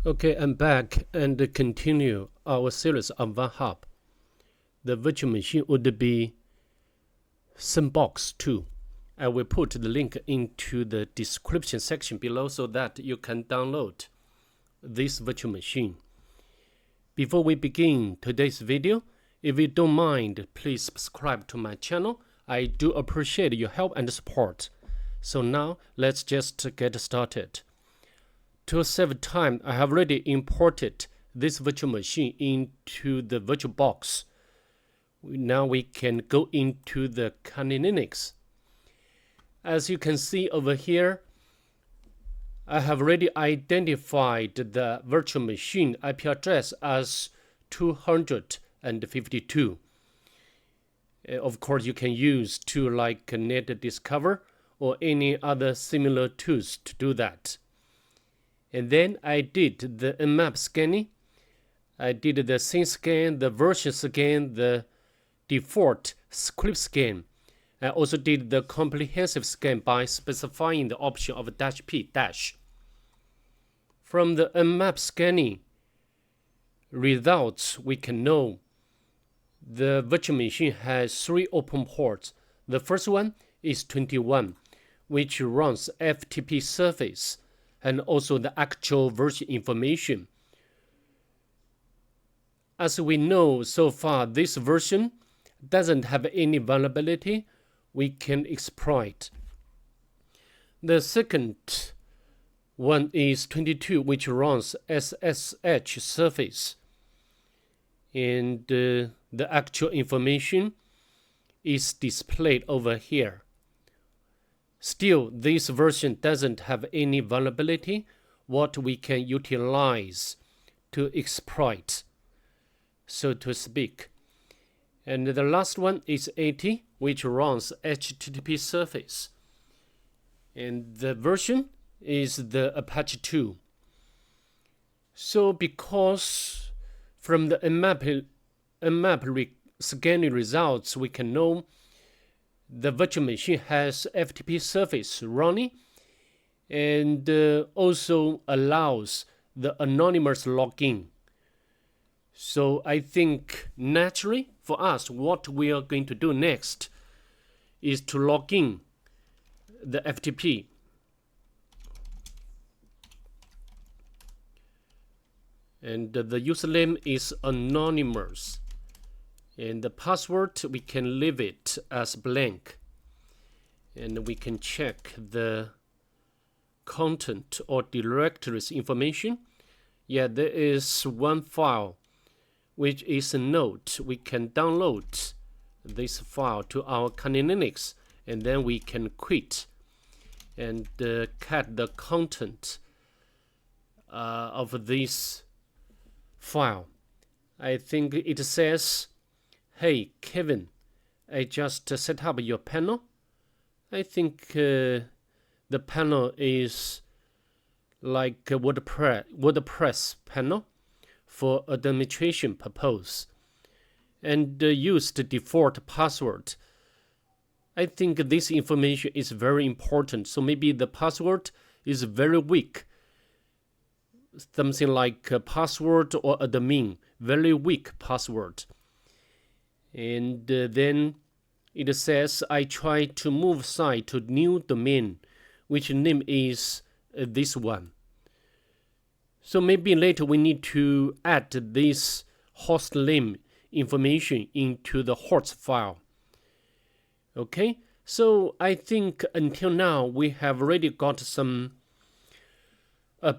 Okay, I'm back and continue our series on Vulnhub. The virtual machine would be Cengbox 2. I will put the link into the description section below so that you can download this virtual machine. Before we begin today's video, if you don't mind, please subscribe to my channel. I do appreciate your help and support. So now, let's just get started. To save time, I have already imported this virtual machine into the VirtualBox. Now we can go into the kernel Linux. As you can see over here, I have already identified the virtual machine IP address as 252. Of course, you can use tools like Net Discover or any other similar tools to do that. And then I did the Nmap scanning. I did the scene scan, the version scan, the default script scan. I also did the comprehensive scan by specifying the option of -p-. From the Nmap scanning results, we can know the virtual machine has 3 open ports. The first one is 21, which runs FTP service and also the actual version information. As we know so far, this version doesn't have any vulnerability we can exploit. The second one is 22, which runs SSH service. And the actual information is displayed over here. Still, this version doesn't have any vulnerability what we can utilize to exploit, so to speak. And the last one is 80, which runs HTTP service. And the version is the Apache 2. So because from the Nmap scanning results, we can know the virtual machine has FTP service running and also allows the anonymous login. So I think naturally for us, what we are going to do next is to log in the FTP. And the username is anonymous. And the password, we can leave it as blank. And we can check the content or directories information. Yeah, there is one file, which is a note. We can download this file to our kernel Linux, and then we can quit and cut the content of this file. I think it says, "Hey, Kevin, I just set up your panel." I think the panel is like a WordPress panel for administration purpose, and use the default password. I think this information is very important, so maybe the password is very weak. Something like a password or admin, very weak password. And then it says, I try to move site to new domain, which name is this one. So maybe later we need to add this host name information into the host file. Okay, so I think until now we have already got some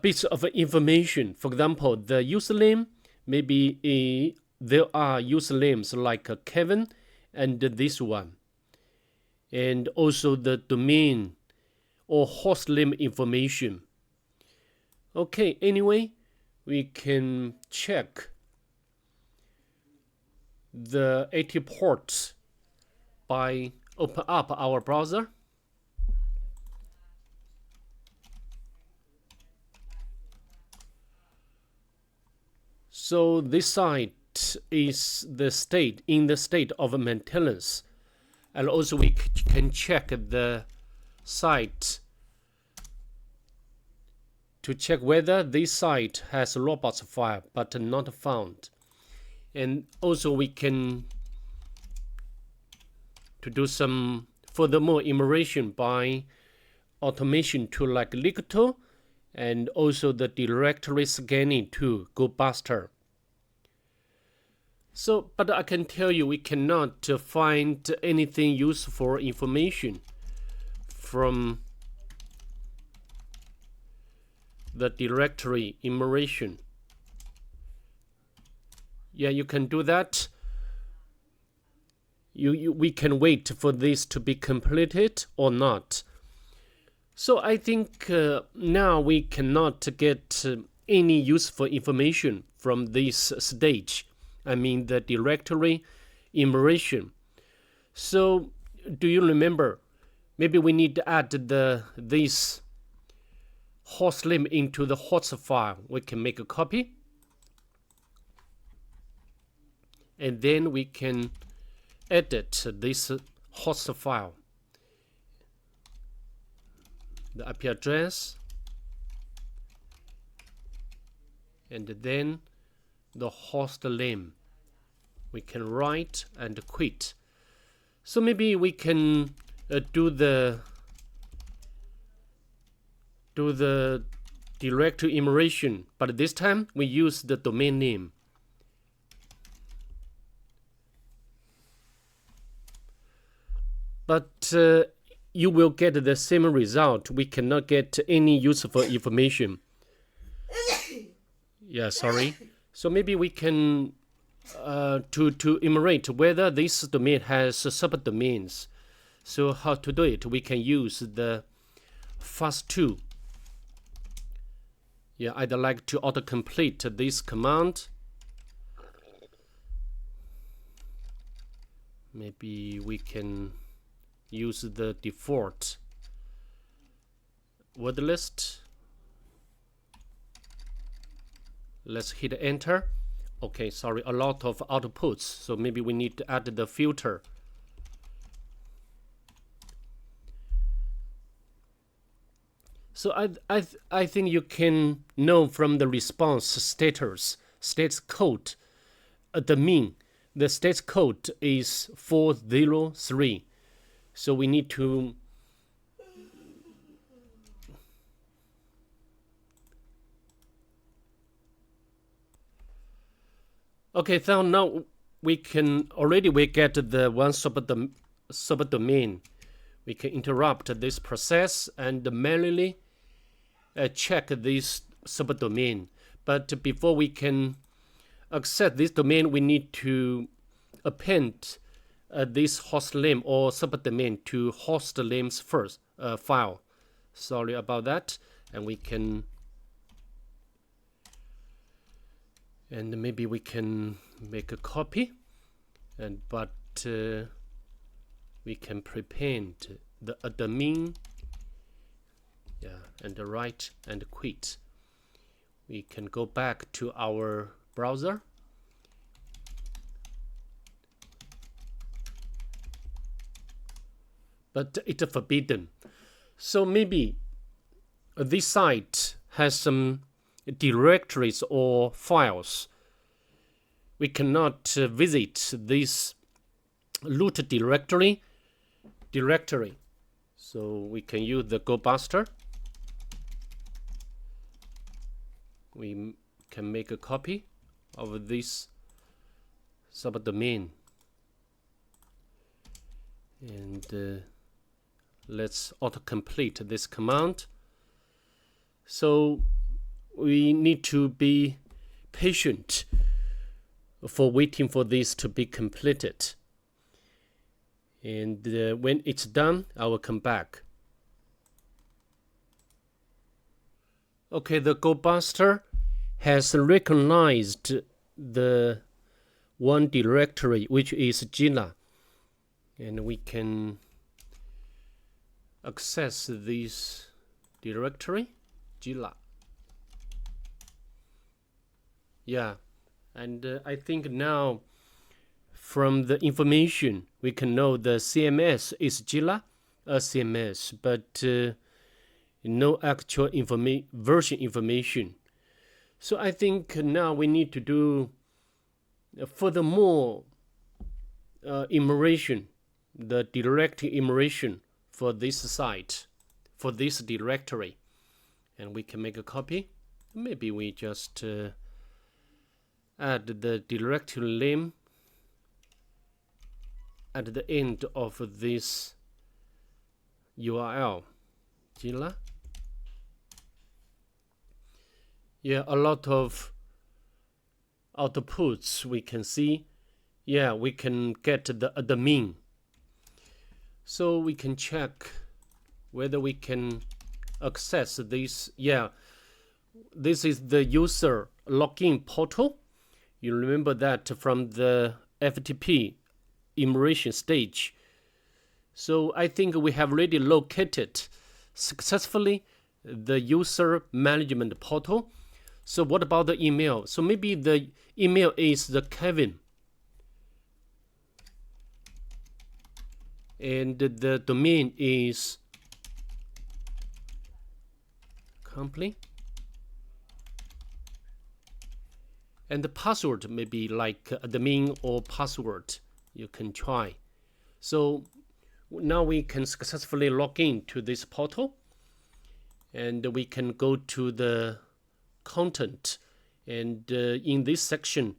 bits of information. For example, the username, maybe there are usernames like Kevin and this one. And also the domain or host name information. Okay, anyway, we can check the 80 ports by open up our browser. So this site is in the state of maintenance, and also we can check the site to check whether this site has a robots file but not found. And also we can to do some furthermore enumeration by automation tool like Lateral, and also the directory scanning tool GoBuster. So, but I can tell you we cannot find anything useful information from the directory enumeration. Yeah, you can do that. We can wait for this to be completed or not. So I think now we cannot get any useful information from this stage. I mean the directory enumeration. So do you remember? Maybe we need to add this host name into the host file. We can make a copy. And then we can edit this host file. The IP address. And then the host name. We can write and quit. So maybe we can do the directory enumeration, but this time we use the domain name. But you will get the same result. We cannot get any useful information. Yeah, sorry. So maybe we can to enumerate whether this domain has subdomains. So how to do it? We can use the fast tool. Yeah, I'd like to autocomplete this command. Maybe we can use the default word list. Let's hit enter. Okay, sorry, a lot of outputs, so maybe we need to add the filter. So I think you can know from the response status code the mean. The status code is 403. So we need to okay, so now we get the one subdomain. We can interrupt this process and manually check this subdomain. But before we can access this domain, we need to append this host name or subdomain to host names first file. Sorry about that. And we can, and maybe we can make a copy, and but we can prepend the admin. Yeah, and write and quit. We can go back to our browser. But it's forbidden. So maybe this site has some directories or files. We cannot visit this root directory. So we can use the GoBuster. We can make a copy of this subdomain. And let's autocomplete this command. So we need to be patient for waiting for this to be completed. And when it's done, I will come back. Okay, the GoBuster has recognized the one directory, which is Gila. And we can access this directory, Gila. Yeah, and I think now from the information we can know the CMS is Gila, a CMS, but no actual version information. So I think now we need to do furthermore enumeration, the direct enumeration for this site, for this directory. And we can make a copy. Maybe we just add the directory name at the end of this URL. Gila. Yeah, a lot of outputs we can see. Yeah, we can get the admin. So we can check whether we can access this. Yeah, this is the user login portal. You remember that from the FTP enumeration stage. So I think we have already located successfully the user management portal. So what about the email? So maybe the email is the Kevin. And the domain is company. And the password may be like admin or password. You can try. So now we can successfully log in to this portal. And we can go to the content. And in this section,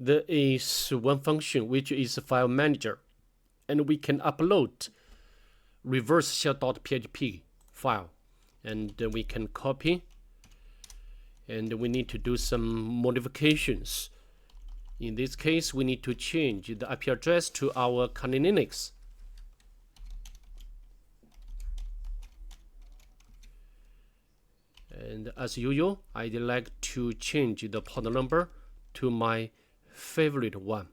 there is one function which is file manager. And we can upload reverse shell.php file. And we can copy. And we need to do some modifications. In this case, we need to change the IP address to our Kali Linux. And as usual, I'd like to change the port number to my favorite one.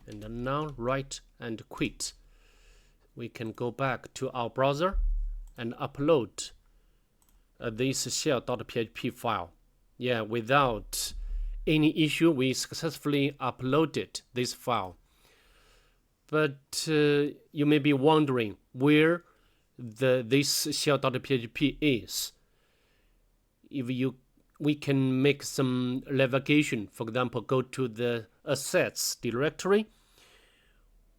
And now write and quit. We can go back to our browser and upload this shell.php file. Yeah, without any issue, we successfully uploaded this file. But you may be wondering where this shell.php is. We can make some navigation. For example, go to the assets directory.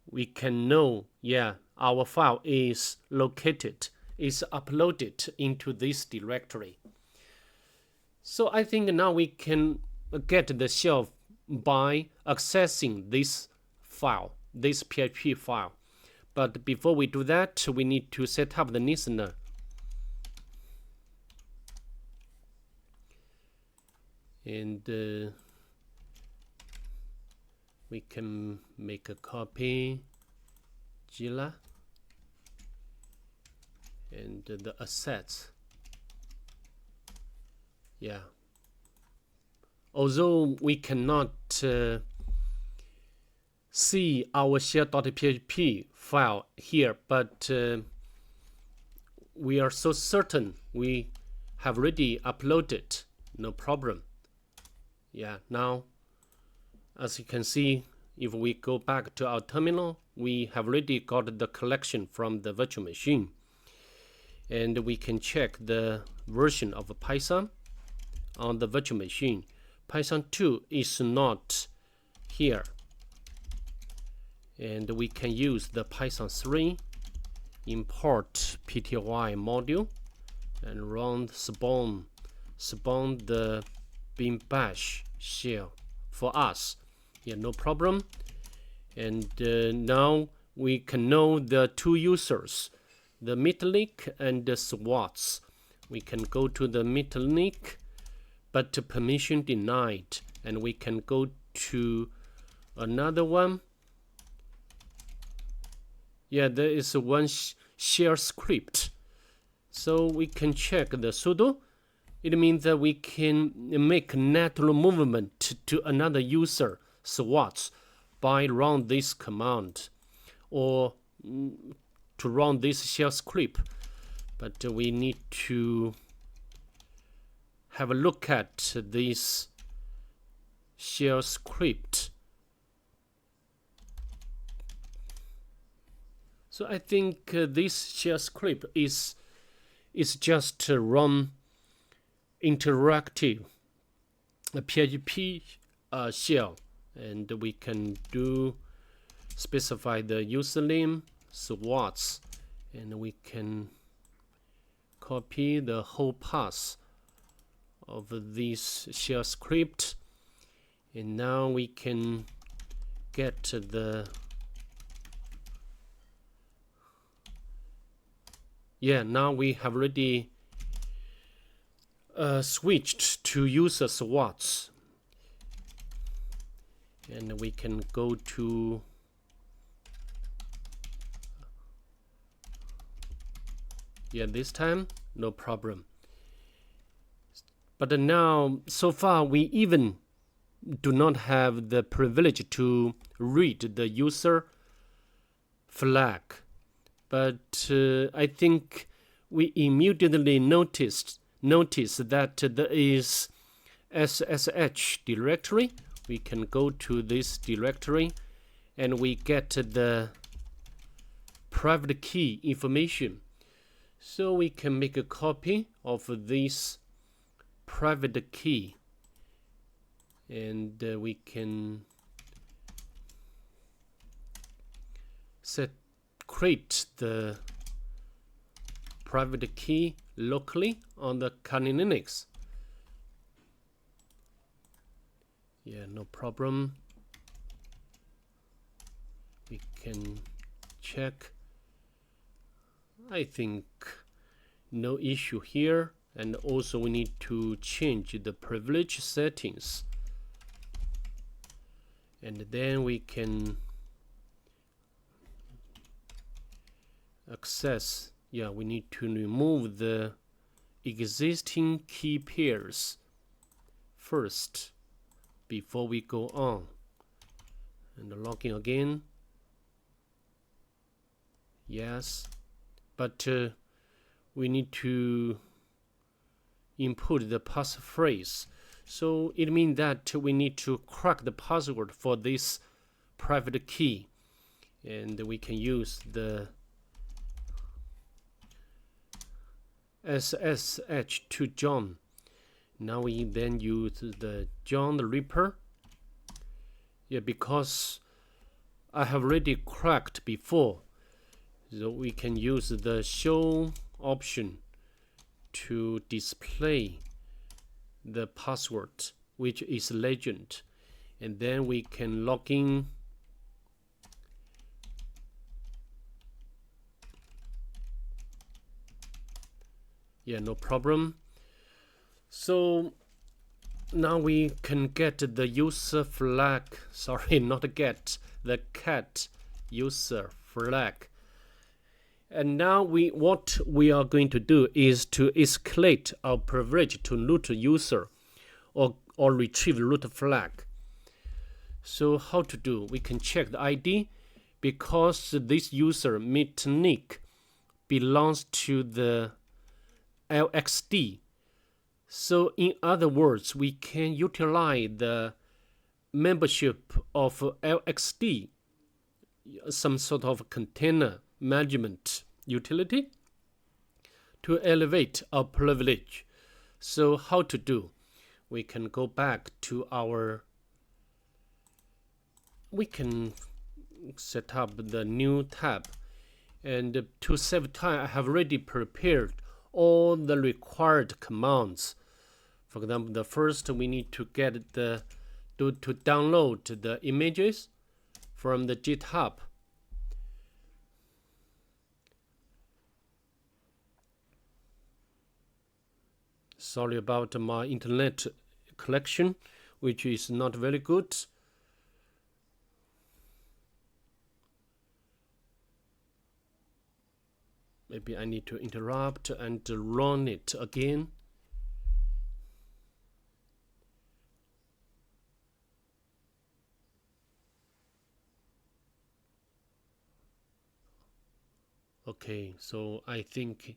We can know, yeah, our file is located, is uploaded into this directory. So I think now we can get the shell by accessing this file, this PHP file. But before we do that, we need to set up the listener. And we can make a copy, Gila, and the assets. Yeah. Although we cannot see our shell.php file here, but we are so certain we have already uploaded, no problem. Yeah, now, as you can see, if we go back to our terminal, we have already got the collection from the virtual machine. And we can check the version of Python on the virtual machine. Python 2 is not here. And we can use the Python 3 import pty module and run spawn the bin bash shell for us. Yeah, no problem. And now we can know the two users, the Metallic and the SWATs. We can go to the Metallic, but permission denied. And we can go to another one. Yeah, there is one share script. So we can check the sudo. It means that we can make lateral movement to another user, SWATs, by run this command, or to run this shell script. But we need to have a look at this shell script. So I think this shell script is is just run interactive PHP shell, and we can specify the username SWATs, and we can copy the whole path of this shell script, and now we can get the now we have already switched to user SWATs, and we can go to this time no problem. But now so far we even do not have the privilege to read the user flag, but I think we immediately notice that there is SSH directory. We can go to this directory and we get the private key information. So we can make a copy of this private key, and we can create the private key locally on the Kali Linux. No problem. We can check. I think no issue here, and also we need to change the privilege settings, and then we can access. We need to remove the existing key pairs first before we go on, and login again. Yes, but we need to input the passphrase, so it means that we need to crack the password for this private key, and we can use the SSH to John. Now we then use the John the Ripper, because I have already cracked before, so we can use the show option to display the password, which is legend, and then we can log in. No problem. So now we can get the user flag, not get the cat user flag. And now what we are going to do is to escalate our privilege to root user, or retrieve root flag. So how to do? We can check the ID, because this user nick belongs to the LXD. So in other words, we can utilize the membership of LXD, some sort of container management utility, to elevate our privilege. So how to do? We can go back to we can set up the new tab, and to save time I have already prepared all the required commands. For example, the first we need to get to download the images from the GitHub. Sorry about my internet connection, which is not very good. Maybe I need to interrupt and run it again. Okay, so I think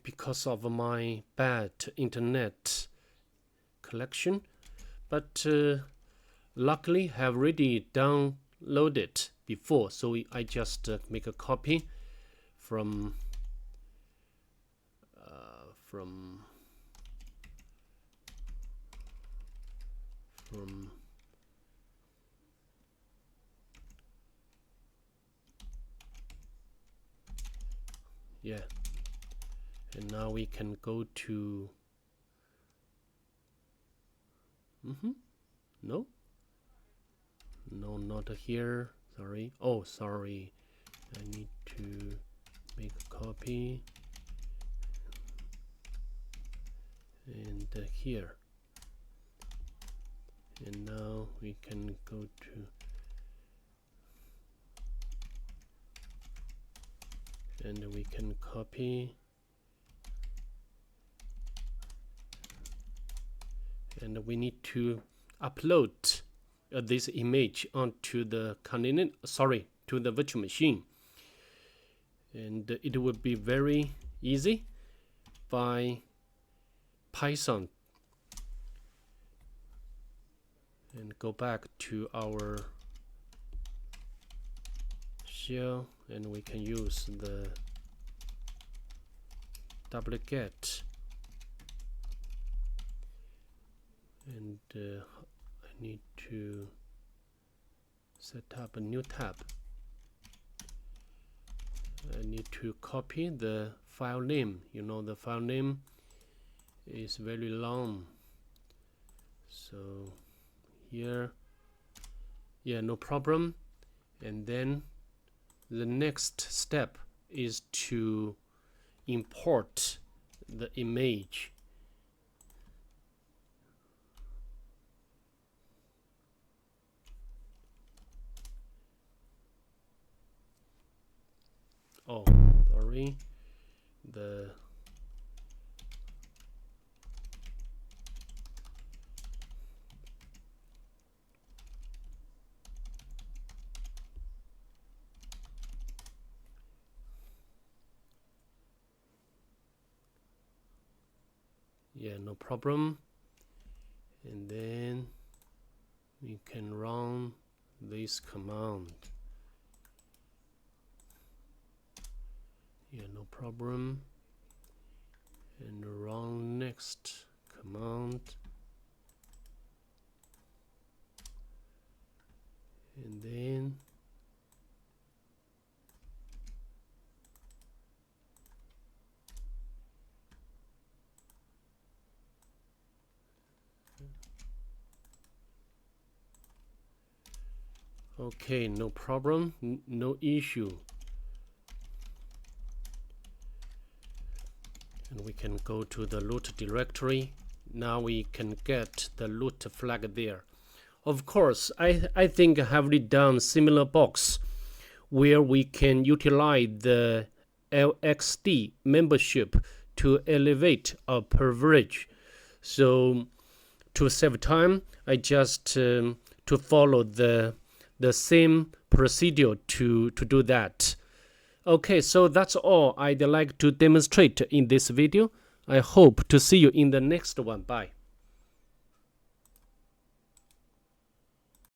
because of my bad internet connection, but luckily have already downloaded before, so I just make a copy from yeah, and now we can go to no, not here, sorry. Oh, sorry, I need to make a copy, and here, and now we can go to and we can copy and we need to upload this image onto the to the virtual machine, and it will be very easy by Python. And go back to our shell, and we can use the wget, and I need to set up a new tab. I need to copy the file name. You know, the file name is very long, so here, yeah, no problem. And then the next step is to import the image. Oh, sorry, yeah, no problem. And then we can run this command. Yeah, no problem. And run next command. And then okay, no problem, no issue. And we can go to the root directory. Now we can get the root flag there. Of course, I think I have already done similar box where we can utilize the LXD membership to elevate our privilege. So to save time, I just to follow the same procedure to do that. Okay, so that's all I'd like to demonstrate in this video. I hope to see you in the next one. Bye.